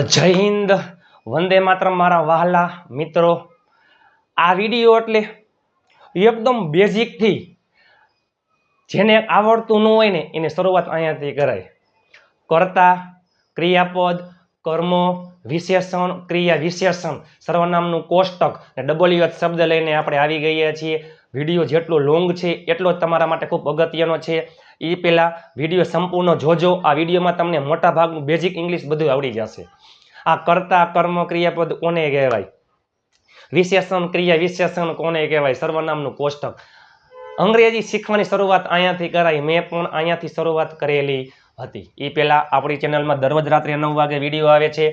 જય હિન્દ, વંદે માતરમ મારા વહાલા મિત્રો। આ વિડીયો એટલે એકદમ બેઝિકથી જેને આવડતું ન હોય ને એની શરૂઆત અહીંયાથી કરાય। કર્તા, ક્રિયાપદ, કર્મ, વિશેષણ, ક્રિયા વિશેષણ, સર્વનામનું કોષ્ટક ને WH શબ્દ લઈને આપણે આવી ગયા છીએ। વિડીયો જેટલો લોંગ છે એટલો જ તમારા માટે ખૂબ અગત્યનો છે। એ પહેલાં વિડીયો સંપૂર્ણ જોજો। આ વિડીયોમાં તમને મોટા ભાગનું બેઝિક ઇંગ્લિશ બધું આવડી જશે। આ કર્તા, કર્મ, ક્રિયાપદ કોને કહેવાય, વિશેષણ, ક્રિયા વિશેષણ કોને કહેવાય, સર્વનામનું કોષ્ટક। અંગ્રેજી શીખવાની શરૂઆત અહીંયાથી કરાઈ, મેં પણ અહીંયાથી શરૂઆત કરેલી હતી। એ પહેલાં આપણી ચેનલમાં દરરોજ રાત્રે 9 વાગે વિડીયો આવે છે।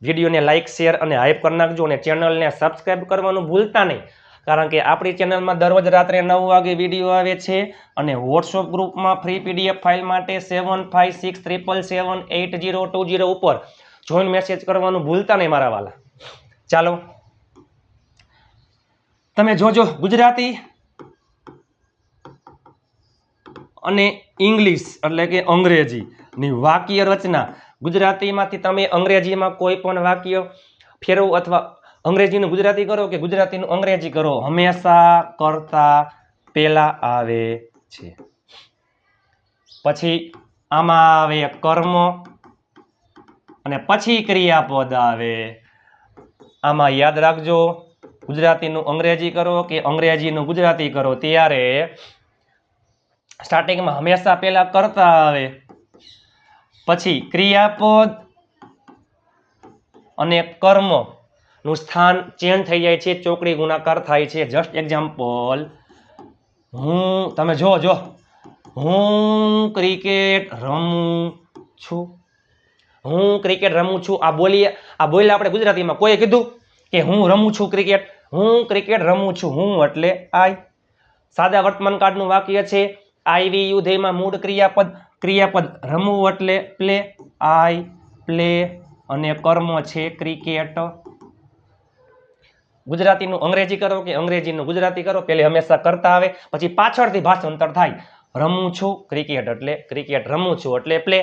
વિડીયોને લાઇક, શેર અને હાઈપ કરી નાખજો અને ચેનલને સબસ્ક્રાઈબ કરવાનું ભૂલતા નહીં, કારણ કે આપણી ચેનલમાં દરરોજ રાત્રે 9 વાગે વિડીયો આવે છે। અને વોટ્સઅપ ગ્રુપમાં ફ્રી PDF ફાઇલ માટે 7567778020 ઉપર જોઈન મેસેજ કરવાનું ભૂલતા નહીં મારા વાલા। ચાલો તમે જોજો, ગુજરાતી અને ઇંગ્લિશ એટલે કે અંગ્રેજીની વાક્ય રચના, ગુજરાતીમાંથી તમે અંગ્રેજીમાં કોઈ પણ વાક્ય ફેરવો અથવા અંગ્રેજીનું ગુજરાતી કરો કે ગુજરાતીનું અંગ્રેજી કરો, હંમેશા કરતા પહેલા આવે છે। પછી આમાં આવે કર્મ અને પછી ક્રિયાપદ આવે। આમાં યાદ રાખજો, ગુજરાતીનું અંગ્રેજી કરો કે અંગ્રેજીનું ગુજરાતી કરો ત્યારે સ્ટાર્ટિંગમાં હંમેશા પહેલા કરતા આવે, પછી ક્રિયાપદ અને કર્મનું સ્થાન ચેન્જ થઈ જાય છે, ચોકડી ગુણાકાર થાય છે। જસ્ટ એક્ઝામ્પલ, હું, તમે જો હું ક્રિકેટ રમું છું, હું ક્રિકેટ રમું છું। આ બોલ્યા આપણે ગુજરાતીમાં, કોઈએ કીધું કે હું રમું છું ક્રિકેટ, હું ક્રિકેટ રમું છું, હું એટલે આઈ। સાદા વર્તમાન કાળનું વાક્ય છે, આઈ વી યુ ધેયમાં મૂળ ક્રિયાપદ રમવું એટલે પ્લે, આઈ પ્લે, અને કર્મ છે ક્રિકેટ। ગુજરાતીનું અંગ્રેજી કરો કે અંગ્રેજીનું ગુજરાતી કરો, પહેલે હંમેશા કરતા આવે, પછી પાછળથી ભાષાંતર થાય, રમું છું ક્રિકેટ એટલે ક્રિકેટ, રમું છું એટલે પ્લે।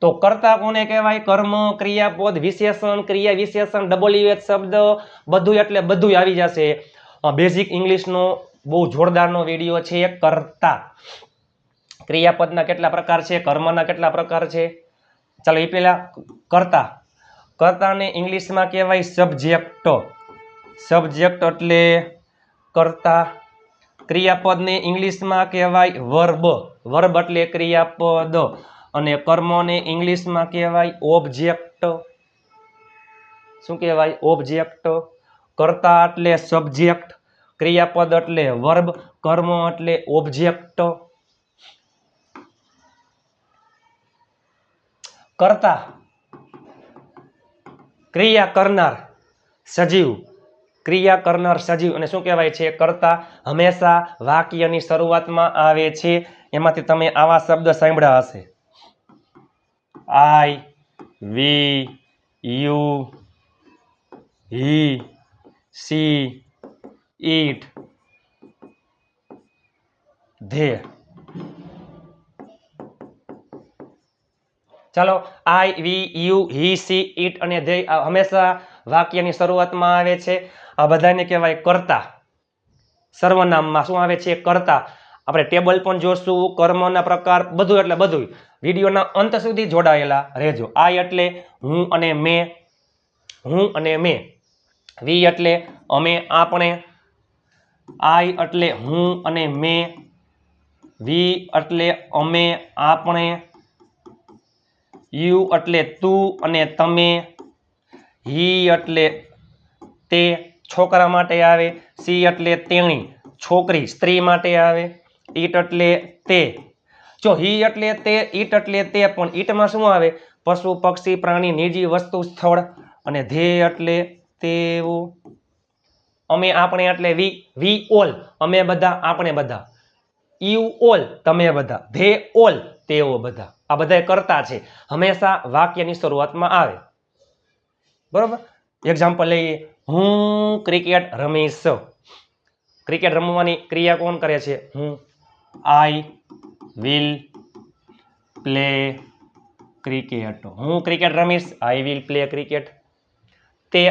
તો કરતા કોને કહેવાય, કર્મ, ક્રિયાપદ, વિશેષણ, ક્રિયા વિશેષણ, WH શબ્દ, બધું એટલે બધું આવી જશે। બેઝિક ઇંગ્લિશનો બહુ જોરદારનો વિડીયો છે કરતા। ક્રિયાપદના કેટલા પ્રકાર છે, કર્મના કેટલા પ્રકાર છે, ચાલો એ પહેલા કર્તાને ઇંગ્લિશમાં કહેવાય સબ્જેક્ટ, સબ્જેક્ટ એટલે કર્તા। ક્રિયાપદને ઇંગ્લિશમાં કહેવાય વર્બ, વર્બ એટલે ક્રિયાપદ। અને કર્મને ઇંગ્લિશમાં કહેવાય ઓબ્જેક્ટ, શું કહેવાય, ઓબ્જેક્ટ। કર્તા એટલે સબ્જેક્ટ, ક્રિયાપદ એટલે વર્બ, કર્મ એટલે ઓબ્જેક્ટ। કર્તા ક્રિયા કરનાર સજીવ, ક્રિયા કરનાર સજીવ, અને શું કહેવાય છે, કર્તા હંમેશા વાક્યની શરૂઆતમાં આવે છે। એમાંથી તમે આવા શબ્દ સાંભળ્યા હશે, I, we, you, he, she, it, they. ચાલો, I, we, you, he, she, it અને ધે હંમેશા વાક્યની શરૂઆતમાં આવે છે। આ બધાને કહેવાય કર્તા। સર્વનામમાં શું આવે છે, કર્તા। આપણે ટેબલ પણ જોશું, કર્મના પ્રકાર, બધું એટલે બધું। વિડીયોના અંત સુધી જોડાયેલા રહેજો। આઈ એટલે હું અને મેં, હું અને મેં। વી એટલે અમે, આપણે। આઈ એટલે હું અને મેં, વી એટલે અમે, આપણે। યુ એટલે તું અને તમે, હી એટલે તે, છોકરા માટે આવે। સી એટલે તેણી, છોકરી સ્ત્રી માટે આવે। ઈટ એટલે તે, જો હી એટલે તે, ઈટ એટલે તે, પણ ઈટમાં શું આવે, પશુ, પક્ષી, પ્રાણી, નિજી વસ્તુ, સ્થળ। અને ધ્યેય એટલે તેઓ, અમે, આપણે એટલે વી ઓલ, અમે બધા, આપણે બધા। યુ ઓલ, તમે બધા। ધે ઓલ, તેઓ બધા। આ બધા કરતા છે, હંમેશા વાક્યની શરૂઆતમાં આવે, બરોબર। એક્ઝામ્પલ લઈએ, હું ક્રિકેટ રમીશ, ક્રિકેટ રમવાની ક્રિયા કોણ કરે છે, હું। I will play cricket. હું ક્રિકેટ રમીશ. I will play cricket. તે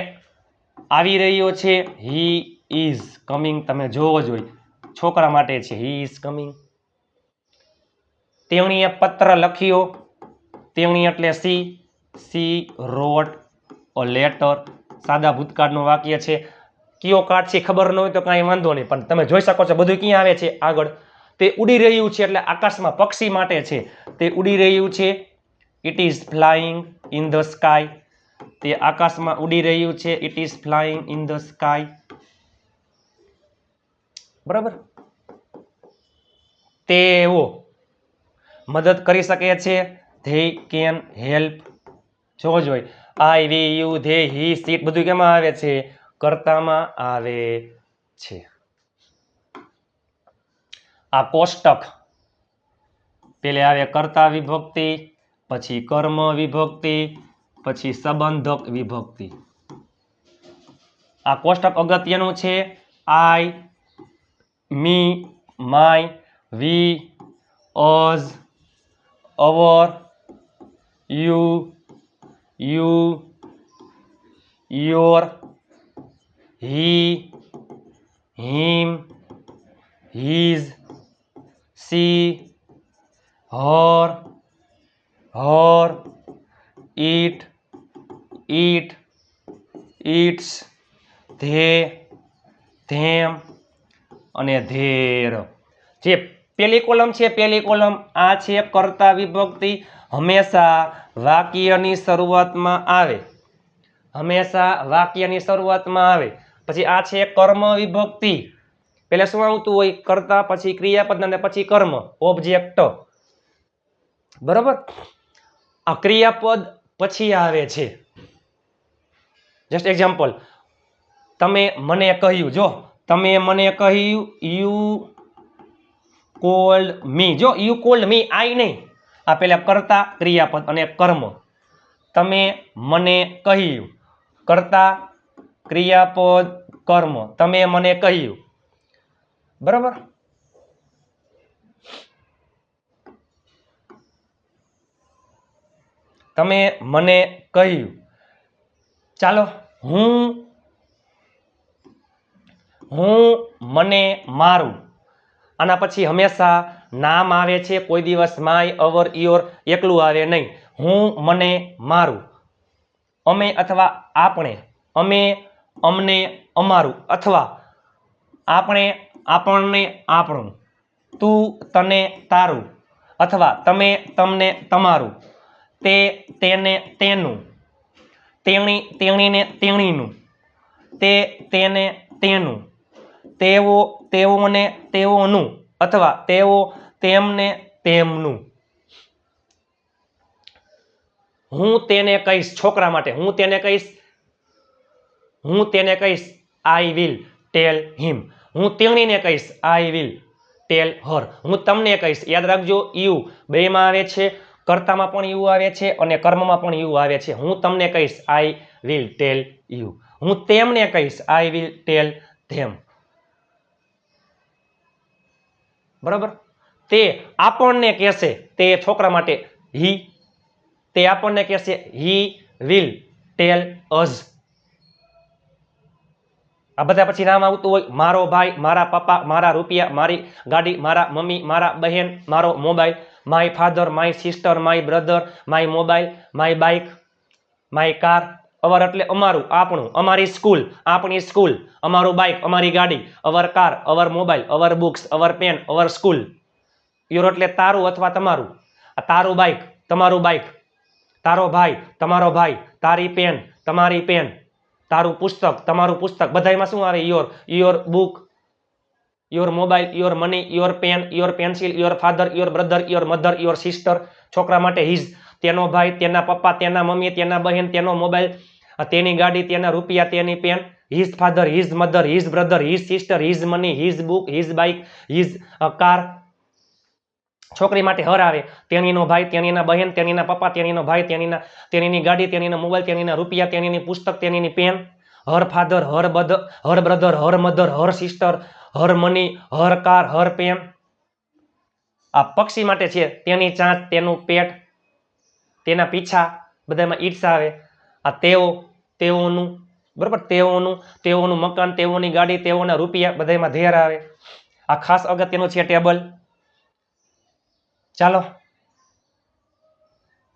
આવી રહ્યો છે. He is coming. તમે જોવો જોઈએ છોકરા માટે છે. He is coming. તેણીએ પત્ર લખ્યો. તેણી એટલે સી રોટ અ લેટર. સાદા ભૂતકાળનું વાક્ય છે. કયો કાર્ડ છે ખબર ન હોય તો કાંઈ વાંધો નહીં, પણ તમે જોઈ શકો છો બધું ક્યાં આવે છે આગળ. તે ઉડી રહ્યું છે એટલે આકાશમાં પક્ષી માટે છે. તે ઉડી રહ્યું છે. It is flying in the sky. તે આકાશમાં ઉડી રહ્યું છે. It is flying in the sky. બરાબર. તેઓ મદદ કરી શકે છે. They can help. જો જોઈ આઈ we you they he seat બધું કેમાં આવે છે? કર્તામાં આવે છે. આ કોષ્ટક પેલે આવે કર્તા વિભક્તિ, પછી કર્મ વિભક્તિ, પછી સંબંધક વિભક્તિ. આ કોષ્ટક અગત્યનું છે. I, me, my, we, us, our, you, your, he, him, his, she, her, it, its, they, them અને ધેર. જે પેલી કોલમ છે, પેલી કોલમ આ છે કર્તા વિભક્તિ. હંમેશા વાક્યની શરૂઆતમાં આવે. હંમેશા વાક્યની શરૂઆતમાં આવે. પછી આ છે કર્મ વિભક્તિ. પેલા શું આવતું હોય? કર્તા, પછી ક્રિયાપદ અને પછી કર્મ, ઓબ્જેક્ટ. બરોબર. આ ક્રિયાપદ પછી આવે છે. જસ્ટ એક્ઝામ્પલ, તમે મને કહ્યું. જો તમે મને કહ્યું. યુ કોલ્ડ મી. જો યુ કોલ્ડ મી, આઈ નહીં. આ પેલા કર્તા, ક્રિયાપદ અને કર્મ. તમે મને કહ્યું. કર્તા, ક્રિયાપદ, કર્મ. તમે મને કહ્યું. બરાબર. તમે મને કહ્યું. ચાલો, હું મને મારું. આના પછી હંમેશા નામ આવે છે. કોઈ દિવસ માય, અવર, યોર એકલું આવે નહીં. હું મને મારું. અમે અથવા આપણે. અમે અમને અમારું. અથવા આપણે આપણને આપણું. તું તને તારું. અથવા તમે તમને તમારું. તે તેને તેનું. તેણી તેણીને તેણીનું. તે તેને તેનું. તેઓ તેઓને તેઓનું. અથવા તેઓ તેમને તેમનું. હું તેને કહીશ. છોકરા માટે હું તેને કહીશ આઈ વિલ ટેલ હિમ. હું તેણીને કહીશ આઈ વિલ ટેલ હર. હું તમને કહીશ. યાદ રાખજો, યુ બેમાં આવે છે. કર્તામાં પણ યુ આવે છે અને કર્મમાં પણ યુ આવે છે. હું તમને કહીશ આઈ વિલ ટેલ યુ. હું તેમને કહીશ આઈ વિલ ટેલ ધેમ. બરાબર. તે આપણને કહેશે. તે છોકરા માટે હી. તે આપણને કહેશે હી વિલ ટેલ અઝ. આ બધા પછી નામ આવતું હોય. મારો ભાઈ, મારા પપ્પા, મારા રૂપિયા, મારી ગાડી, મારા મમ્મી, મારા બહેન, મારો mobile, my father, my sister, my brother, my mobile, my bike, my car. Our એટલે અમારું, આપણું. અમારી સ્કૂલ, આપણી સ્કૂલ. અમારું બાઇક, અમારી ગાડી. Our car, our mobile, our books, our pen, our school. Your એટલે તારું અથવા તમારું. આ તારું બાઇક, તમારું બાઇક. તારો ભાઈ, તમારો ભાઈ. તારી પેન, તમારી પેન. તારું પુસ્તક, તમારું પુસ્તક. બધામાં શું આવે? Your. Your book, your mobile, your money, your pen, your pencil, your father, your brother, your mother, your sister. છોકરા માટે હિઝ. તેનો ભાઈ, તેના પપ્પા, તેના મમ્મી, તેના બહેન, તેનો મોબાઈલ, તેની ગાડી, તેના રૂપિયા, તેની pen. His father, his mother, his brother, his sister, his money, his book, his bike, his car. છોકરી માટે હર આવે. તેણીનો ભાઈ, તેણીના બહેન, તેણીના પપ્પા, તેણીનો ભાઈ, તેણીની ગાડી, તેણીનો મોબાઈલ, તેણીના રૂપિયા, તેણીની પુસ્તક, તેણીની પેન. Her father, her brother, her mother, her sister, her money, her car, her pen. આ પક્ષી માટે છે. તેની ચાંચ, તેનું પેટ. તેના પીછા બધામાં ઈટ્સ આવે. આ તેઓ, તેઓનું, બરાબર, તેઓનું મકાન, તેઓની ગાડી, તેઓના રૂપિયા બધામાં ધેર આવે. આ ખાસ અગત્યનું છે ટેબલ. ચાલો,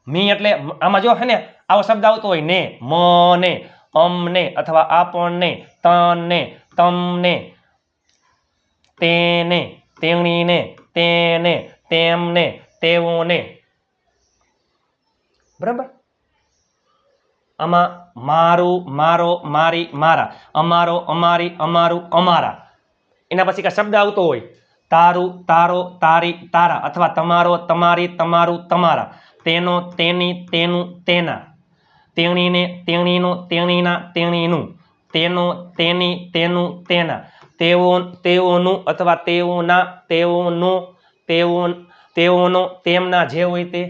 મી એટલે આમાં જો હે ને આવો શબ્દ આવતો હોય ને, મને, અમને અથવા આપણને, તને, તમને, તેને, તેણીને, તેને, તેમને, તેઓને, બરાબર. આમાં મારું, મારો, મારી, મારા, અમારો, અમારી, અમારું, અમારા. એના પછી કાંઈ શબ્દ આવતો હોય તારું, તારો, તારી, તારા અથવા તમારો, તમારી, તમારું, તમારા, તેનો, તેની, તેનું, તેના, તેણીને, તેણીનો, તેણીના, તેણીનું, તેનો, તેની, તેનું, તેના, તેઓ, તેઓનું અથવા તેઓના, તેઓનું, તેઓનો, તેમના, જે હોય તે.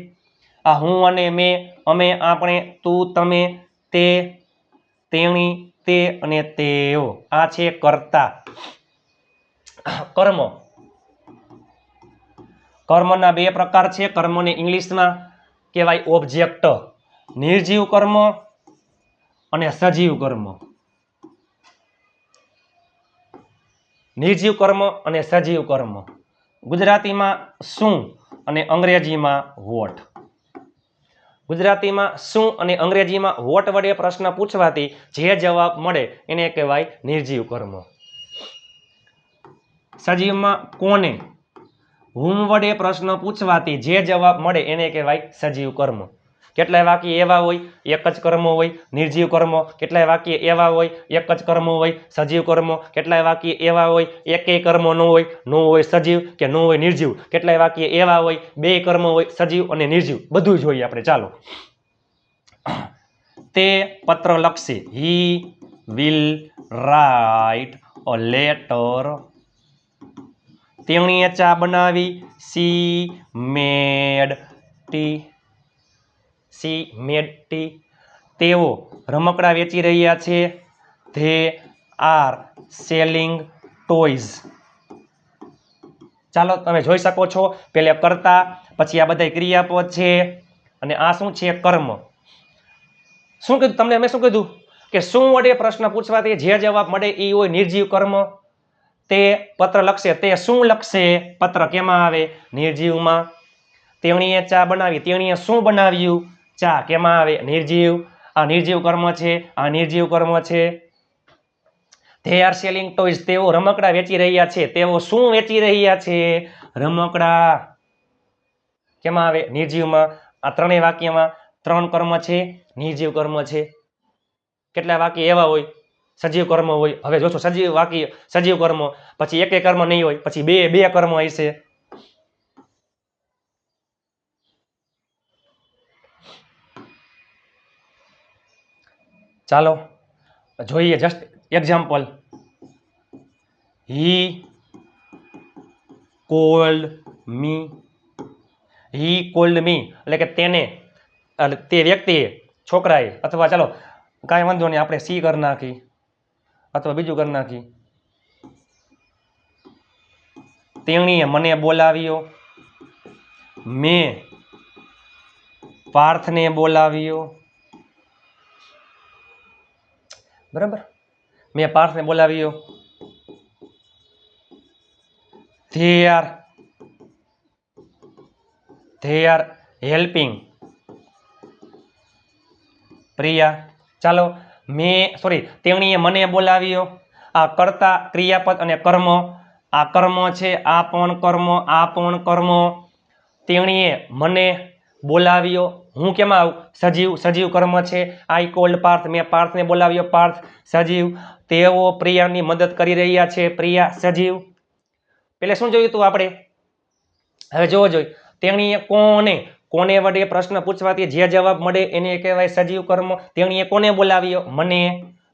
આ હું અને મેં, અમે, આપણે, તું, તમે, તે, તેણી, તે અને તેઓ. આ છે કર્તા. કર્મ. કર્મના બે પ્રકાર છે. કર્મને ઇંગ્લિશમાં કહેવાય ઓબ્જેક્ટ. નિર્જીવ કર્મ અને સજીવ કર્મ. નિર્જીવ કર્મ અને સજીવ કર્મ. ગુજરાતીમાં શું અને અંગ્રેજીમાં વોટ. ગુજરાતીમાં શું અને અંગ્રેજીમાં વોટ વડે પ્રશ્ન પૂછવાથી જે જવાબ મળે એને કહેવાય નિર્જીવ કર્મ. સજીવમાં કોને, હુમ વડે પ્રશ્ન પૂછવાથી જે જવાબ મળે એને કહેવાય સજીવ કર્મ. કેટલાય વાક્ય એવા હોય એક જ કર્મ હોય નિર્જીવ કર્મ, કેટલાય વાક્ય એવા હોય એક જ કર્મ હોય સજીવ કર્મ, કેટલાય વાક્ય એવા હોય એકેય કર્મ ન હોય સજીવ કે ન હોય નિર્જીવ, કેટલાય વાક્ય એવા હોય બે કર્મ હોય સજીવ અને નિર્જીવ, બધું જ જોઈએ આપણે. ચાલો, તે પત્ર લખશે. He will write a letter. તેણીએ ચા બનાવી. સી મેડ ટી. સી મેડ ટી. તેઓ રમકડા વેચી રહ્યા છે. They are selling toys. ચાલો, તમે જોઈ શકો છો પહેલે કર્તા, પછી આ બધા ક્રિયાપદ છે અને આ શું છે કર્મ. શું કીધું તમને? મેં શું કીધું કે શું વડે પ્રશ્ન પૂછવાથી જે જવાબ મળે એ હોય નિર્જીવ કર્મ. તે પત્ર લખશે. તે શું લખશે? પત્ર કેમાં આવે? નિર્જીવમાં. તેણીએ ચા બનાવી. તેણીએ શું બનાવ્યું? ચા. કેમાં આવે? નિર્જીવ. આ નિર્જીવ કર્મ છે. આ નિર્જીવ કર્મ છે. They are selling toys. તેઓ રમકડા વેચી રહ્યા છે. તેઓ શું વેચી રહ્યા છે? રમકડા. કેમાં આવે? નિર્જીવમાં. આ ત્રણેય વાક્યમાં ત્રણ કર્મ છે, નિર્જીવ કર્મ છે. કેટલા વાક્ય એવા હોય સજીવ કર્મ હોય. હવે જોશો સજીવ વાક્ય સજીવ કર્મ, પછી એકે કર્મ નહીં હોય, પછી બે કર્મ હશે. ચાલો જોઈએ જસ્ટ એક્ઝામ્પલ. હી કોલ્ડ મી. હી કોલ્ડ મી એટલે કે તેને, તે વ્યક્તિએ, છોકરાએ, અથવા ચાલો કાંઈ વાંધો નહીં આપણે સી કરી નાખી અથવા બીજું કરી નાખી. તેણીએ મને બોલાવ્યો. મેં પાર્થને બોલાવ્યો. બરાબર, મેં પાર્થને બોલાવ્યો. they are helping Priya. ચાલો, તેણીએ મને બોલાવ્યો. આ કર્તા, ક્રિયાપદ અને કર્મ. આ કર્મ છે, આ પણ કર્મ. તેણીએ મને બોલાવ્યો. હું કેમાં આવું? સજીવ કર્મ છે. I called Parth. મેં પાર્થને બોલાવ્યો. પાર્થ સજીવ. તેઓ પ્રિયાની મદદ કરી રહ્યા છે. પ્રિયા સજીવ. પેલે શું જોયું હતું આપણે? હવે જોવો જોઈએ. તેણીએ કોને વડે પ્રશ્ન પૂછવાથી જે જવાબ મળે એને કહેવાય સજીવ કર્મ. તેણીએ કોને બોલાવ્યો? મને.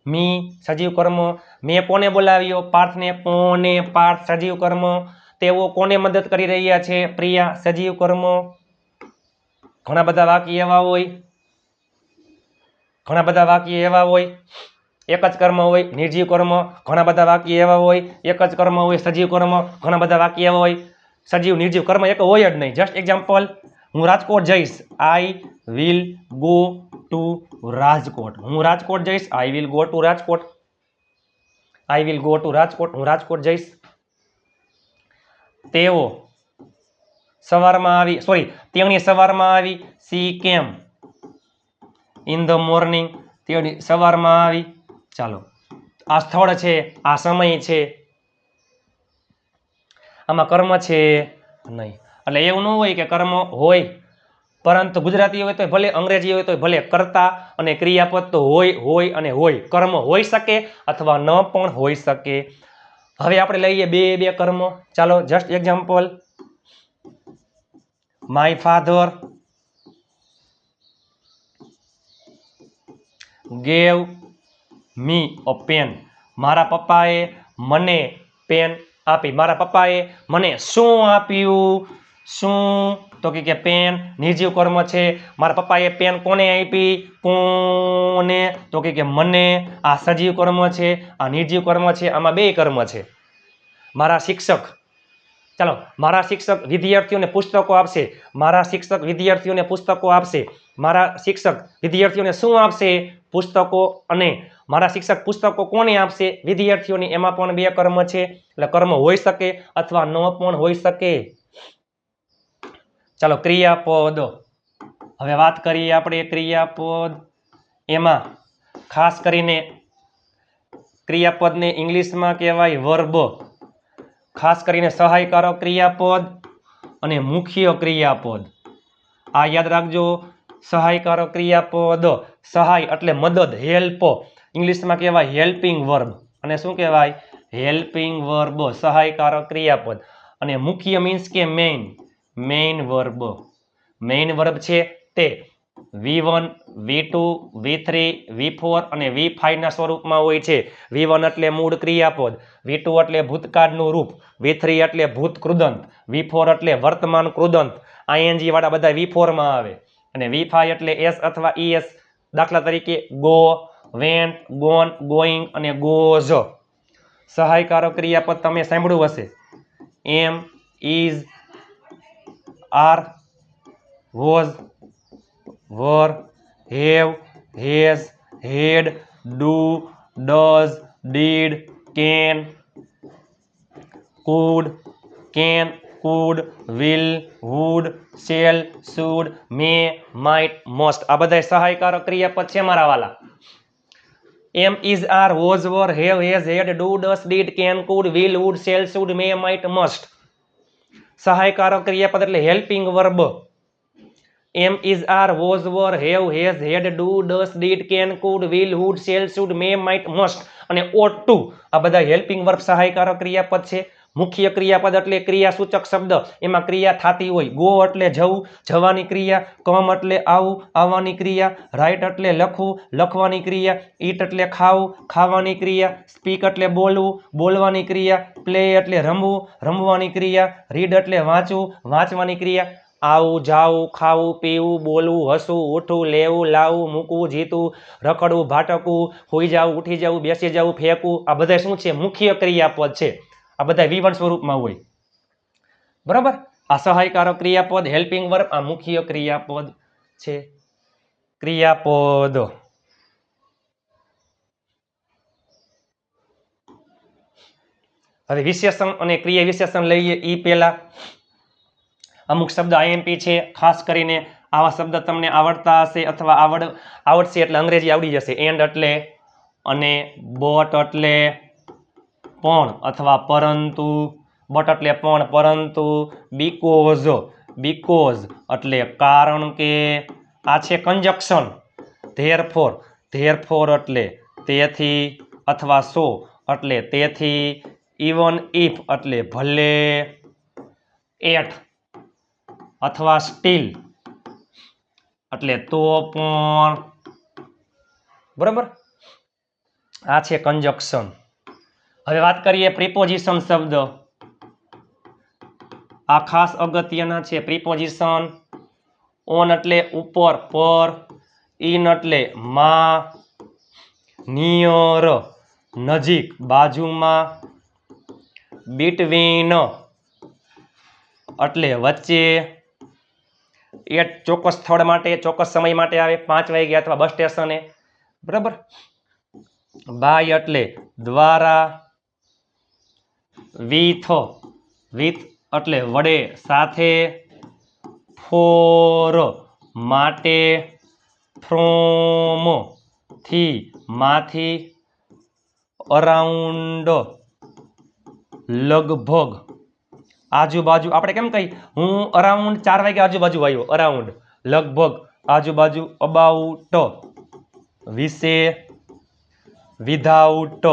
મી સજીવ કર્મ. મેં કોને બોલાવ્યો? પાર્થને. પાર્થ સજીવ કર્મ. તેઓ કોને મદદ કરી રહ્યા છે? પ્રિયા સજીવ કર્મ. ઘણા બધા વાક્ય એવા હોય એક જ કર્મ હોય નિર્જીવ કર્મ. ઘણા બધા વાક્ય એવા હોય એક જ કર્મ હોય સજીવ કર્મ. ઘણા બધા વાક્ય એવા હોય સજીવ નિર્જીવ કર્મ એક હોય જ નહીં. Just example. હું રાજકોટ જઈશ, I will go to Rajkot. હું રાજકોટ જઈશ, I will go to Rajkot. I will go to Rajkot, હું રાજકોટ જઈશ. તેઓ સવારમાં આવી, સોરી, તેણી સવારમાં આવી, સી કેમ ઇન ધ મોર્નિંગ, તેણી સવારમાં આવી. ચાલો, આ સ્થળ છે, આ સમય છે, આમાં કર્મ છે નહીં. એટલે એવું ન હોય કે કર્મ હોય, પરંતુ ગુજરાતી હોય તો ભલે, અંગ્રેજી હોય તો ભલે, કર્તા અને ક્રિયાપદ તો હોય અને હોય. કર્મ હોઈ શકે અથવા ન પણ હોઈ શકે. હવે આપણે લઈએ બે કર્મ. ચાલો, just example. My father gave me a pen. મારા પપ્પાએ મને પેન આપી. મારા પપ્પાએ મને શું આપ્યું? શું? તો કે પેન. નિર્જીવ કર્મ છે. મારા પપ્પાએ પેન કોને આપી? કોને? તો કે મને. આ સજીવ કર્મ છે, આ નિર્જીવ કર્મ છે. આમાં બે કર્મ છે. મારા શિક્ષક, ચાલો, મારા શિક્ષક વિદ્યાર્થીઓને પુસ્તકો આપશે. મારા શિક્ષક વિદ્યાર્થીઓને પુસ્તકો આપશે. મારા શિક્ષક વિદ્યાર્થીઓને શું આપશે? પુસ્તકો. અને મારા શિક્ષક પુસ્તકો કોને આપશે? વિદ્યાર્થીઓને. એમાં પણ બે કર્મ છે. એટલે કર્મ હોઈ શકે અથવા ન પણ હોઈ શકે. ચાલો, ક્રિયાપદ. હવે વાત કરીએ આપણે ક્રિયાપદ. એમાં ખાસ કરીને ક્રિયાપદને ઇંગ્લિશમાં કહેવાય વર્બ. ખાસ કરીને સહાયકારક ક્રિયાપદ અને મુખ્ય ક્રિયાપદ. આ યાદ રાખજો. સહાયકારક ક્રિયાપદ, સહાય એટલે મદદ, હેલ્પ. ઇંગ્લિશમાં કહેવાય હેલ્પિંગ વર્બ. અને શું કહેવાય? હેલ્પિંગ વર્બ, સહાયકારક ક્રિયાપદ. અને મુખ્ય મીન્સ કે મેઇન વર્બ. મેઇન વર્બ છે તે V1, V2, V3, V4 અને V5 ના સ્વરૂપમાં હોય છે. V1 એટલે મૂળ ક્રિયાપદ, V2 એટલે ભૂતકાળનું રૂપ, V3 એટલે ભૂત કૃદંત, V4 એટલે વર્તમાન કૃદંત. ING વાળા બધા V4 માં આવે. અને V5 એટલે S અથવા ES. દાખલા તરીકે ગો, વેન્ટ, ગોન, ગોઈંગ અને ગોઝ. સહાયકારક ક્રિયાપદ તમે સાંભળ્યું હશે. Am, is, are, was, were, have, has, had, do, does, did, can, could, will, would, shall, should, may, might, most. આ બધા સહાયકારક ક્રિયાપદ છે મારા વાલા. Am, is, are, was, were, have, has, had, do, does, did, can, could, will, would, shall, should, may, might, must. સહાયકારક ક્રિયાપદ એટલે helping verb. Am, is, are, was, were, have, has, had, do, does, did, can, could, will, would, shall, should, may, might, must અને ought two. આ બધા helping verb સહાયકારક ક્રિયાપદ છે. મુખ્ય ક્રિયાપદ એટલે ક્રિયાસૂચક શબ્દ. એમાં ક્રિયા થતી હોય. ગો એટલે જવું, જવાની ક્રિયા. કમ એટલે આવું, આવવાની ક્રિયા. રાઇટ એટલે લખવું, લખવાની ક્રિયા. ઈટ એટલે ખાવું, ખાવાની ક્રિયા. સ્પીક એટલે બોલવું, બોલવાની ક્રિયા. પ્લે એટલે રમવું, રમવાની ક્રિયા. રીડ એટલે વાંચવું, વાંચવાની ક્રિયા. આવું, જાવું, ખાવું, પીવું, બોલવું, હસવું, ઉઠવું, લેવું, લાવવું, મૂકવું, જીતવું, રખડવું, ભાટકવું, હોઈ જવું, ઉઠી જવું, બેસી જવું, ફેંકવું. આ બધા શું છે? મુખ્ય ક્રિયાપદ છે. આ બધા V1 સ્વરૂપમાં હોય. બરાબર? આ સહાયકારક ક્રિયાપદ, હેલ્પિંગ વર્બ, આ મુખ્ય ક્રિયાપદ છે. ક્રિયાપદ. હવે વિશેષણ અને ક્રિયા વિશેષણ લઈએ ઈ પહેલા. અમુક શબ્દ IMP છે. ખાસ કરીને આવા શબ્દ તમને આવડતા હશે અથવા આવડશે એટલે અંગ્રેજી આવડી જશે. એન્ડ એટલે અને, બટ એટલે પણ અથવા પરંતુ, બટ એટલે પણ, પરંતુ, બીકોઝ એટલે કારણ કે. આ છે કંજક્શન. ધેરફોર એટલે તેથી અથવા સો એટલે તેથી, ઇવન ઇફ એટલે ભલે, એટ અથવા સ્ટીલ એટલે તો પણ. બરાબર? આ છે કંજક્શન. હવે વાત કરીએ પ્રિપોઝિશન શબ્દ. આ ખાસ અગત્યના છે. પ્રિપોઝિશન. ઓન એટલે ઉપર, પર. ઇન એટલે માં. નિયર નજીક, બાજુમાં. બિટવીન એટલે વચ્ચે. એટ ચોક્કસ સ્થળ માટે ચોક્કસ સમય માટે આવે 5 વાગે અથવા બસ સ્ટેશને બરાબર બાય એટલે દ્વારા વિથ એટલે વડે સાથે ફોર માટે ફ્રોમ થી માંથી અરાઉન્ડ લગભગ આજુબાજુ આપણે કેમ કહી હું અરાઉન્ડ 4 વાગે આજુબાજુ આવ્યો અરાઉન્ડ લગભગ આજુબાજુ અબાઉટ વિશે વિધાઉટ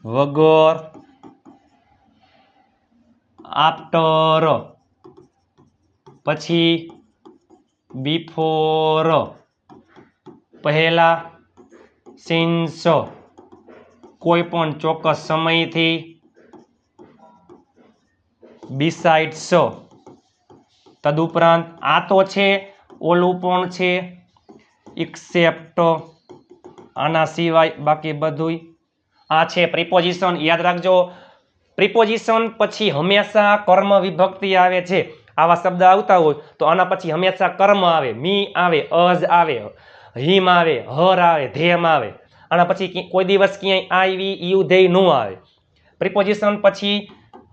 વગર આફ્ટર પછી બિફોર પહેલા સિન્સ કોઈ પણ ચોક્કસ સમયથી બિસાઇડ્સ તદુપરાંત આ તો છે ઓલું પણ છે એક્સેપ્ટ આના સિવાય બાકી બધું આ છે પ્રિપોઝિશન યાદ રાખજો પ્રિપોઝિશન પછી હંમેશા કર્મ વિભક્તિ આવે છે આવા શબ્દ આવતા હોય તો આના પછી હંમેશા કર્મ આવે મી આવે અઝ આવે હિમ આવે હર આવે ધેમ આવે આના પછી કોઈ દિવસ ક્યાંય આવી યુ ધેય નો આવે પ્રિપોઝિશન પછી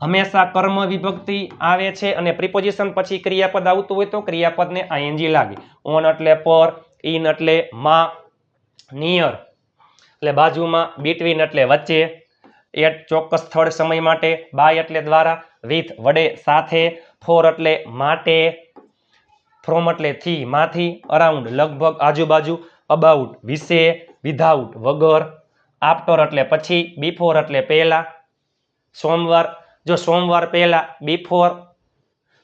હંમેશા કર્મ વિભક્તિ આવે છે અને પ્રિપોઝિશન પછી ક્રિયાપદ આવતું હોય તો ક્રિયાપદને આઈએનજી લાગે ઓન એટલે પર ઇન એટલે માં નિયર એટલે બાજુમાં બીટવીન એટલે વચ્ચે એટ ચોક્કસ સ્થળ સમય માટે બાય એટલે દ્વારા વિથ વડે સાથે ફોર એટલે માટે ફ્રોમ એટલે થી માંથી અરાઉન્ડ લગભગ આજુબાજુ અબાઉટ વિશે વિધાઉટ વગર આફ્ટર એટલે પછી બિફોર એટલે પહેલા સોમવાર જો સોમવાર પહેલા બિફોર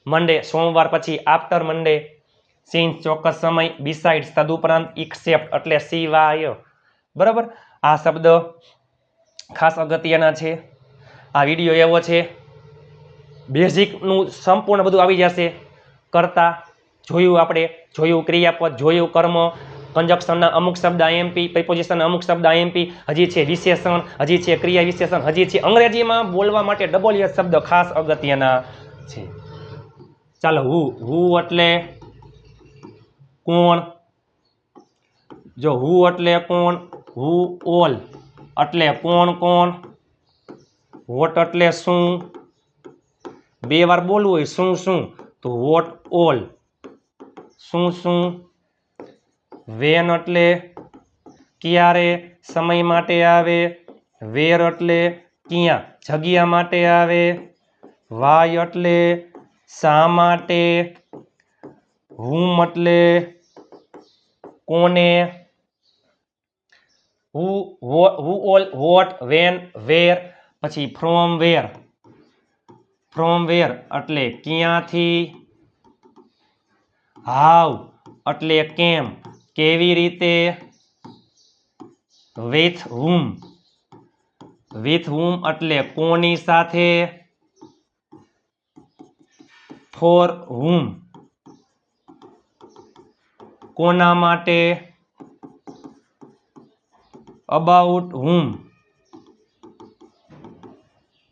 મંડે સોમવાર પછી આફ્ટર મંડે સિન્સ ચોક્કસ સમય બિસાઇડ્સ તદુપરાંત એક્સેપ્ટ એટલે સિવાય બરાબર આ શબ્દ ખાસ અગત્યના છે આ વિડીયો એવો છે બેઝિકનું સંપૂર્ણ બધું આવી જશે કરતા જોયું આપણે જોયું ક્રિયાપદ જોયું કર્મ કંજક્શનના અમુક શબ્દ આઈએમપી પ્રિપોઝિશનના અમુક શબ્દ આઈએમપી હજી છે વિશેષણ હજી છે ક્રિયા વિશેષણ હજી છે અંગ્રેજીમાં બોલવા માટે ડબલ એ શબ્દ ખાસ અગત્યના છે ચાલો હુ એટલે કોણ જો હુ એટલે કોણ હુ ઓલ એટલે કોણ કોણ વોટ એટલે શું બે વાર બોલવું હોય શું શું તો વોટ ઓલ શું શું વેન એટલે ક્યારે સમય માટે આવે વેર એટલે ક્યાં જગ્યા માટે આવે વાય એટલે શા માટે હુમ એટલે કોને હુ ઓલ વોટ વેન વેર પછી ફ્રોમ વેર એટલે ક્યાંથી હાઉ એટલે કેમ કેવી રીતે વિથ હુમ એટલે કોની સાથે ફોર હુમ કોના માટે અબાઉટ હુમ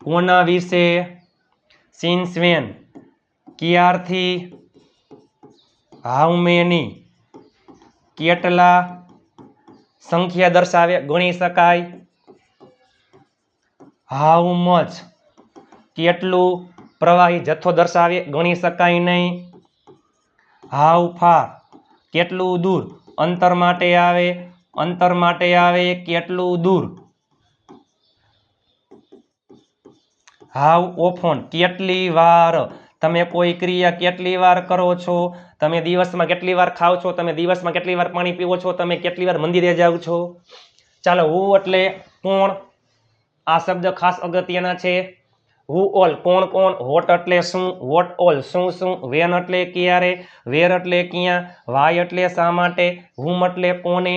કોના વિશે સિન્સ વેન ક્યારથી હાઉ મેની કેટલા સંખ્યા દર્શાવે ગણી શકાય હાઉ મચ કેટલું પ્રવાહી જથ્થો દર્શાવે ગણી શકાય નહીં હાઉ ફાર કેટલું દૂર અંતર માટે આવે કેટલું દૂર હાઉ ઓફન કેટલી વાર તમે કોઈ ક્રિયા કેટલી વાર કરો છો તમે દિવસમાં કેટલી વાર ખાઓ છો તમે દિવસમાં કેટલી વાર પાણી પીવો છો તમે કેટલી વાર મંદિરે જાઓ છો ચાલો હુ એટલે કોણ આ શબ્દ ખાસ અગત્યના છે હુ ઓલ કોણ કોણ વોટ એટલે શું વોટ ઓલ શું શું વેન એટલે ક્યારે વેર એટલે ક્યાં વાય એટલે શા માટે હુમ એટલે કોને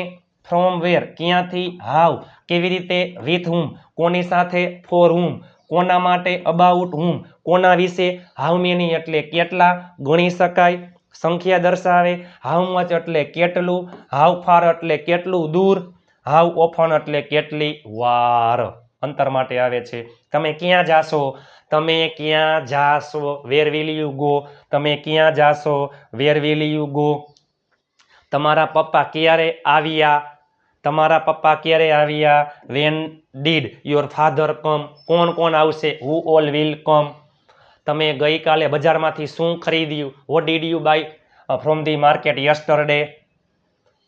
ફ્રોમ વેર ક્યાંથી હાઉ કેવી રીતે વિથ હુમ કોની સાથે ફોર હુમ કોના માટે અબાઉટ હુમ કોના વિશે હાઉ મેની એટલે કેટલા ગણી શકાય સંખ્યા દર્શાવે હાઉ મચ એટલે કેટલું હાઉ ફાર એટલે કેટલું દૂર હાઉ ઓફન એટલે કેટલી વાર અંતર માટે આવે છે. તમે ક્યાં જાશો, તમે ક્યાં જાશો, વેર વિલ યુ ગો, તમે ક્યાં જાશો, વેર વિલ યુ ગો. તમારા પપ્પા ક્યારે આવ્યા, તમારા પપ્પા ક્યારે આવ્યા, વેન ડીડ યોર ફાધર કમ, કોણ કોણ આવશે, હુ ઓલ વિલ કમ. તમે ગઈકાલે બજારમાંથી શું ખરીદ્યું, what did you buy from the market yesterday.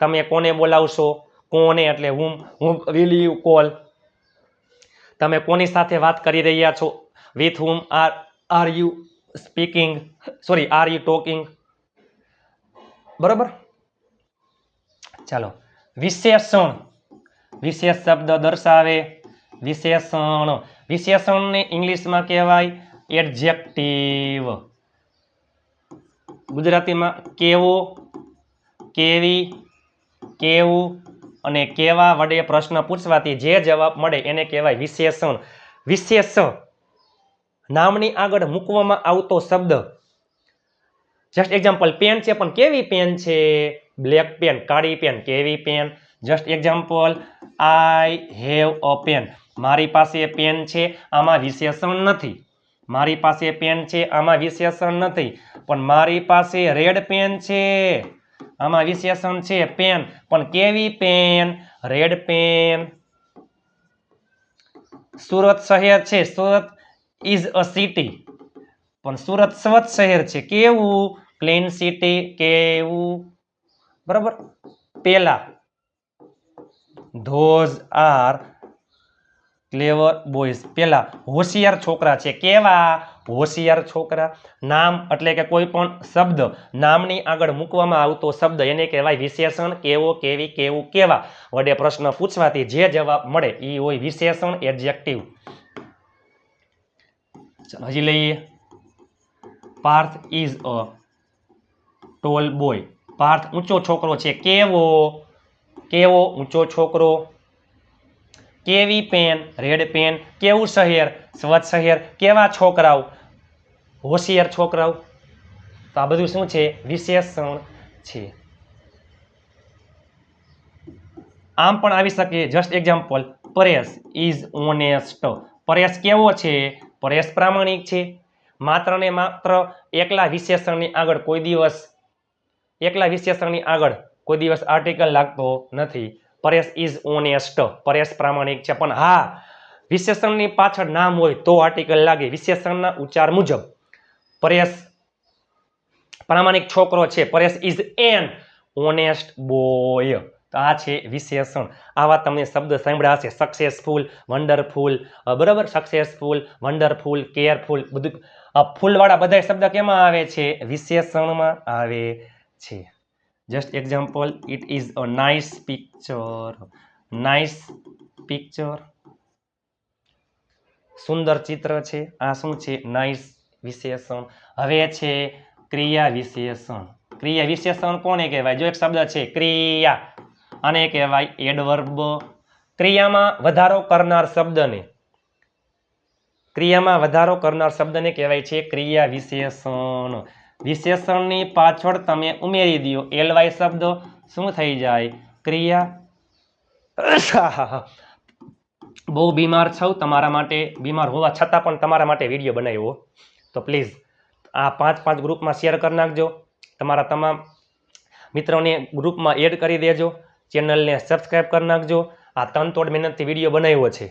તમે કોને બોલાવશો, કોને એટલે whom will you call. તમે કોની સાથે વાત કરી રહ્યા છો, with whom are you speaking, sorry are you talking. બરોબર. ચાલો, વિશેષણ, વિશેષ શબ્દ દર્શાવે, વિશેષણ, વિશેષણને ઇંગ્લિશમાં કહેવાય એડજેક્ટિવ. ગુજરાતીમાં કેવો, કેવી, કેવું અને કેવા વડે પ્રશ્ન પૂછવાથી જે જવાબ મળે એને કહેવાય વિશેષણ. વિશેષ નામની આગળ મૂકવામાં આવતો શબ્દ. જસ્ટ એક્ઝામ્પલ, પેન છે પણ કેવી પેન છે, બ્લેક પેન, કાળી પેન, કેવી pen. Just example, I have a pen, મારી પાસે પેન છે, આમાં વિશેષણ નથી. મારી પાસે પેન છે, આમાં વિશેષણ નથી. પણ મારી પાસે રેડ પેન છે, આમાં વિશેષણ છે પેન, પણ કેવી પેન, રેડ પેન. સુરત શહેર છે, સુરત ઇઝ અ સિટી, પણ સુરત સ્વચ્છ શહેર છે, કેવું, ક્લીન સિટી, કેવું. બરાબર. પેલા, ધોઝ આર ક્લેવર બોયઝ, પેલા હોશિયાર છોકરા છે, કેવા, હોશિયાર છોકરા. નામ એટલે કે કોઈ પણ શબ્દ નામની આગળ મૂકવામાં આવતો શબ્દ એને કહેવાય વિશેષણ. કેવો, કેવી, કેવું, કેવા વડે પ્રશ્ન પૂછવાથી જે જવાબ મળે એ હોય વિશેષણ, એડજેક્ટિવ. હજી લઈએ. Parth is a tall boy, Parth ઊંચો છોકરો છે, કેવો, કેવો ઊંચો છોકરો. કેવી પેન, રેડ પેન. કેવું શહેર, સ્વચ્છ શહેર. કેવા છોકરાઓ, હોશિયાર છોકરાઓ. તો આ બધું શું છે, વિશેષણ છે. આમ પણ આવી શકે. Just example, Paresh is honest, Paresh કેવો છે, પરેશ પ્રામાણિક છે. માત્ર ને માત્ર એકલા વિશેષણની આગળ કોઈ દિવસ આર્ટિકલ લાગતો નથી. પરેશ ઇઝ ઓનેસ્ટ, પરેશ પ્રામાણિક છે. પણ હા, વિશેષણની પાછળ નામ હોય તો આર્ટિકલ લાગે. વિશેષણના ઉચ્ચાર મુજબ પરેશ પ્રામાણિક છોકરો છે, Paresh is an honest boy. તો આ છે વિશેષણ. આવા તમે શબ્દ સાંભળ્યા હશે, સક્સેસફુલ, વન્ડરફુલ. બરાબર, સક્સેસફુલ, વન્ડરફુલ, કેરફુલ, બધું ફૂલવાળા બધા શબ્દ કેમાં આવે છે, વિશેષણમાં આવે છે. Just example, it is a nice picture, nice picture, સુંદર ચિત્ર છે. આ શું છે, નાઇસ વિશેષણ. હવે છે ક્રિયા વિશેષણ. ક્રિયા વિશેષણ કોને કહેવાય, જો એક શબ્દ છે ક્રિયા, આને કહેવાય એડવર્બ. ક્રિયામાં વધારો કરનાર શબ્દને કહેવાય છે ક્રિયા વિશેષણ. વિશેષણની પાછળ તમે ઉમેરી દો એલવાય શબ્દ, શું થઈ જાય, ક્રિયા. બહુ બીમાર છો, તમારા માટે બીમાર હોવા છતાં પણ તમારા માટે વિડીયો બનાવ્યો. તો પ્લીઝ આ 5 ગ્રુપમાં શેર કરી નાખજો. તમારા તમામ મિત્રોને ગ્રુપમાં એડ કરી દેજો. ચેનલને સબસ્ક્રાઈબ કરી નાખજો. આ તનતોડ મહેનતથી વિડીયો બનાવ્યો છે.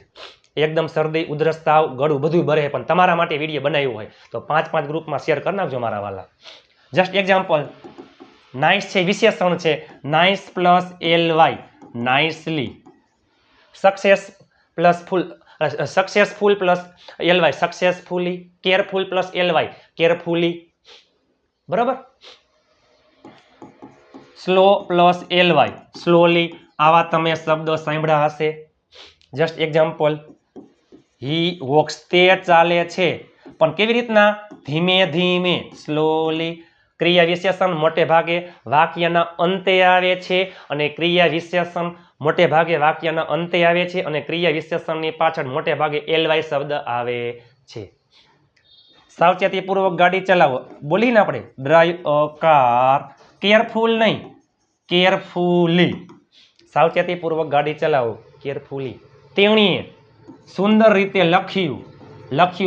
એકદમ શરદી, ઉધરસ, તાવ, ગળું બધું ભરે, પણ તમારા માટે વિડીયો બનાવ્યો હોય તો 5 ગ્રુપમાં શેર કરી નાખજો મારા વાલા. જસ્ટ એક્ઝામ્પલ, નાઇસ છે, વિશેષણ છે, nice plus LY, nicely. Successful plus LY, successfully. Careful plus LY, carefully. બરાબર. Slow plus LY, slowly. આવા તમે શબ્દો સાંભળ્યા હશે. જસ્ટ એક્ઝામ્પલ, હી વોક્સ, તે ચાલે છે, પણ કેવી રીતના, ધીમે ધીમે, સ્લોલી. ક્રિયા વિશેષણ મોટે ભાગે વાક્યના અંતે આવે છે અને ક્રિયા વિશેષણ મોટે ભાગે વાક્યના અંતે આવે છે અને ક્રિયા વિશેષણની પાછળ મોટે ભાગે LY શબ્દ આવે છે. સાવચેતીપૂર્વક ગાડી ચલાવો. બોલીને આપણે ડ્રાઈવ અ કાર, કેરફુલ નહીં, કેરફુલી. સાવચેતીપૂર્વક ગાડી ચલાવો, કેરફુલી. તેણીએ સુંદર રીતે લખ્યું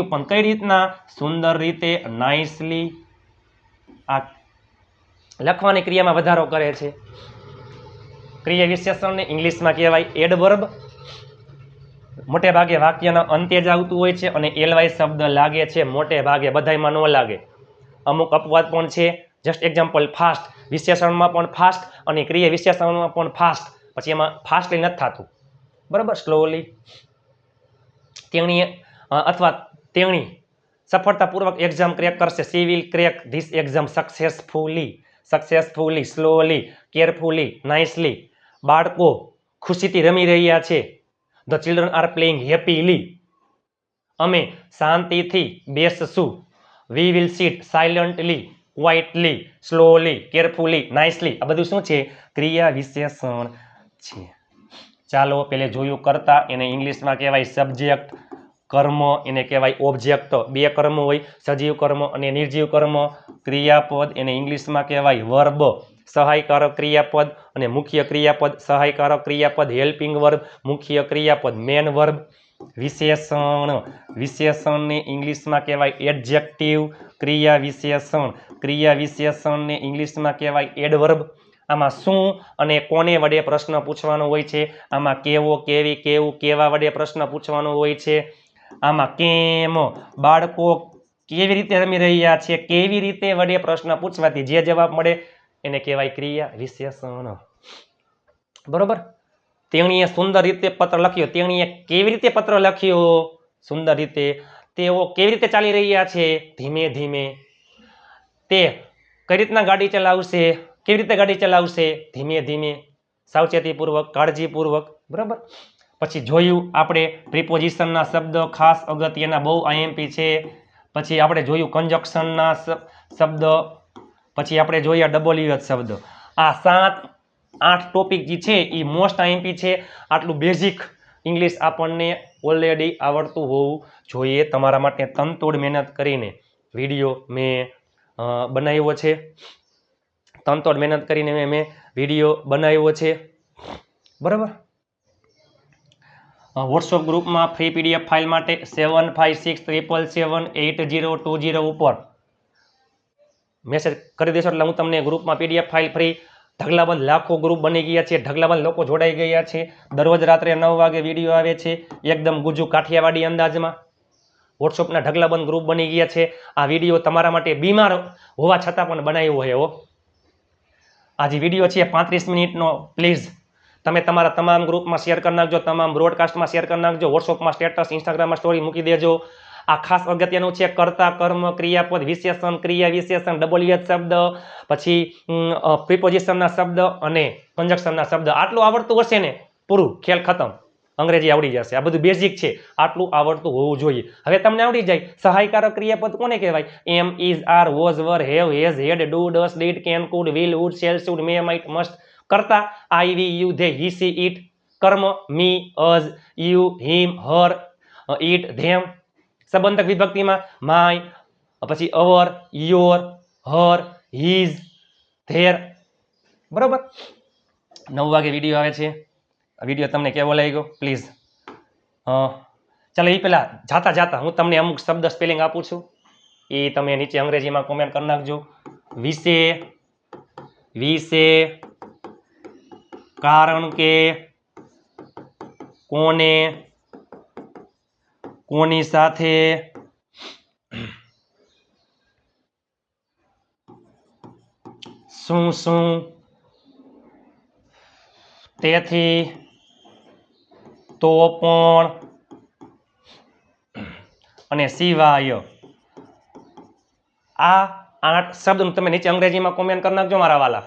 પણ કઈ રીતના? સુંદર રીતે, નાઇસલી. આ લખવાની ક્રિયામાં વધારો કરે છે. ક્રિયા વિશેષણને ઇંગ્લિશમાં કહેવાય એડવર્બ. મોટે ભાગે વાક્યના અંતે જ આવતું હોય છે અને એલવાય શબ્દ લાગે છે, મોટે ભાગે, બધાયમાં ન લાગે. અમુક અપવાદ પણ છે. Just example, fast. વિશેષણમાં પણ ફાસ્ટ અને ક્રિયા વિશેષણમાં પણ ફાસ્ટ. પછી એમાં ફાસ્ટલી નથી થતું, બરાબર, સ્લોલી. તેણી અથવા તેણી સફળતાપૂર્વક એક્ઝામ ક્રેક કરશે. She will crack this exam successfully, slowly, carefully, nicely. બાળકો ખુશીથી રમી રહ્યા છે. The children are playing happily. અમે શાંતિથી બેસશું. We will sit silently, quietly, slowly, carefully, nicely. આ બધું શું છે? ક્રિયા વિશેષણ છે. ચાલો પેલે જોયું કરતા, એને ઇંગ્લિશમાં કહેવાય સબ્જેક્ટ. કર્મ એને કહેવાય ઓબ્જેક્ટ. બે કર્મ હોય, સજીવ કર્મ અને નિર્જીવ કર્મ. ક્રિયાપદ એને ઇંગ્લિશમાં કહેવાય વર્બ. સહાયકારક ક્રિયાપદ અને મુખ્ય ક્રિયાપદ. સહાયકારક ક્રિયાપદ હેલ્પિંગ વર્બ, મુખ્ય ક્રિયાપદ મેન વર્બ. વિશેષણને ઇંગ્લિશમાં કહેવાય એડજેક્ટિવ. ક્રિયા વિશેષણને ઇંગ્લિશમાં કહેવાય એડવર્બ. આમાં શું અને કોને વડે પ્રશ્ન પૂછવાનો હોય છે? આમાં કેવો, કેવી, કેવું, કેવા વડે પ્રશ્ન પૂછવાનો હોય છે. આમાં કેમ, બાળકો કેવી રીતે રમી રહ્યા છે, કેવી રીતે વડે પ્રશ્ન પૂછવાથી જે જવાબ મળે એને કહેવાય ક્રિયા વિશેષણ, બરોબર. તેણીએ સુંદર રીતે પત્ર લખ્યો. તેણીએ કેવી રીતે પત્ર લખ્યો? સુંદર રીતે. તેઓ કેવી રીતે ચાલી રહ્યા છે? ધીમે ધીમે. તે કઈ રીતના ગાડી ચલાવશે? કેવી રીતે ગાડી ચલાવશે? ધીમે ધીમે, સાવચેતીપૂર્વક, કાળજીપૂર્વક, બરાબર. પછી જોયું આપણે પ્રિપોઝિશનના શબ્દ, ખાસ અગત્યના, બહુ આઈએમપી છે. પછી આપણે જોયું કંજક્શનના શબ્દ. પછી આપણે જોયા ડબલ્યુએચ શબ્દ. આ 7-8 ટોપિક જે છે એ મોસ્ટ આઈએમપી છે. આટલું બેઝિક ઇંગ્લિશ આપણને ઓલરેડી આવડતું હોવું જોઈએ. તમારા માટે તનતોડ મહેનત કરીને વિડીયો મેં બનાવ્યો છે. તનતોડ મહેનત કરીને મેં વિડીયો બનાવ્યો છે, બરાબર. વોટ્સઅપ ગ્રુપમાં ફ્રી પીડીએફ ફાઇલ માટે 7567778020 ઉપર મેસેજ કરી દેશો એટલે હું તમને ગ્રુપમાં પીડીએફ ફાઇલ ફ્રી. ઢગલાબંધ લાખો ગ્રુપ બની ગયા છે, ઢગલાબંધ લોકો જોડાઈ ગયા છે. દરરોજ રાત્રે 9 વાગે વિડીયો આવે છે, એકદમ ગુજુ કાઠિયાવાડી અંદાજમાં. વોટ્સઅપના ઢગલાબંધ ગ્રુપ બની ગયા છે. આ વિડીયો તમારા માટે બીમાર હોવા છતાં પણ બનાવ્યો હોય એવો. આ જે વિડીયો છે 35 મિનિટનો, પ્લીઝ તમે તમારા તમામ ગ્રુપમાં શેર કરી નાખજો, તમામ બ્રોડકાસ્ટમાં શેર કરી નાખજો, વોટ્સઅપમાં સ્ટેટસ, ઇન્સ્ટાગ્રામમાં સ્ટોરી મૂકી દેજો. આ ખાસ અગત્યનું છે. કર્તા, કર્મ, ક્રિયાપદ, વિશેષણ, ક્રિયા વિશેષણ, ડબલ્યુએચ શબ્દ, પછી પ્રિપોઝિશનના શબ્દ અને કંજક્શનના શબ્દ. આટલું આવડતું હશે ને પૂરું, ખેલ ખતમ. અંગ્રેજી આવડી જશે. આ બધું બેઝિક છે, આટલું આવડતું હોવું જોઈએ. હવે તમને આવડી જાય. સહાયકારક ક્રિયાપદ કોને કહેવાય? Am, is, are, was, were, have, has, had, do, does, did, can, could, will, would, shall, should, may, might, must. કરતા I, we, you, they, he, she, it. કર્મ me, us, you, him, her, it, them. સંબંધક વિભક્તિમાં my, પછી our, your, her, his, their, બરોબર. 9 વાગે video આવે છે. Video તમને કેવો લાગ્યો પ્લીઝ ચાલો એ પહેલા જાતા હું તમને અમુક શબ્દ સ્પેલિંગ આપું છું, એ તમે નીચે અંગ્રેજીમાં કોમેન્ટ કરી નાખજો. વિશે, કારણ કે, કોને, કોની સાથે, શું શું, તેથી, તો પણ અને સિવાય. આ 8 શબ્દ તમે નીચે અંગ્રેજીમાં કોમેન્ટ કરી નાખજો મારા વાલા.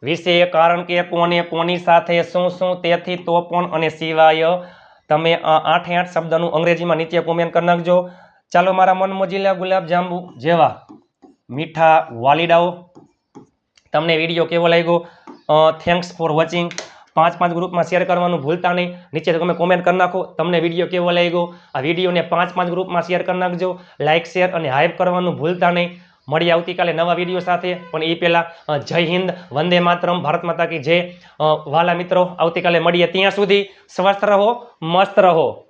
વિશે, કારણ કે, કોને, કોની સાથે, શું શું, તેથી, તો પણ અને સિવાય. તમે આ 8 શબ્દનું અંગ્રેજીમાં નીચે કોમેન્ટ કરી નાખજો. ચાલો મારા મનમોજીલા ગુલાબ જાંબુ જેવા મીઠા વાલીડાઓ, તમને વિડીયો કેવો લાગ્યો? Thanks for watching. 5 ગ્રુપમાં શેર કરવાનું ભૂલતા નહીં. નીચે તમે કોમેન્ટ કરી નાખો તમને વિડીયો કેવો લાગ્યો. આ વિડીયોને 5 ગ્રુપમાં શેર કરી નાખજો. લાઇક, શેર અને હાઇપ કરવાનું ભૂલતા નહીં. મળીએ આવતીકાલે નવા વિડીયો સાથે. પણ એ પહેલાં જય હિન્દ, વંદે માતરમ, ભારત માતા કી જય. વાલા મિત્રો, આવતીકાલે મળીએ. ત્યાં સુધી સ્વસ્થ રહો, મસ્ત રહો.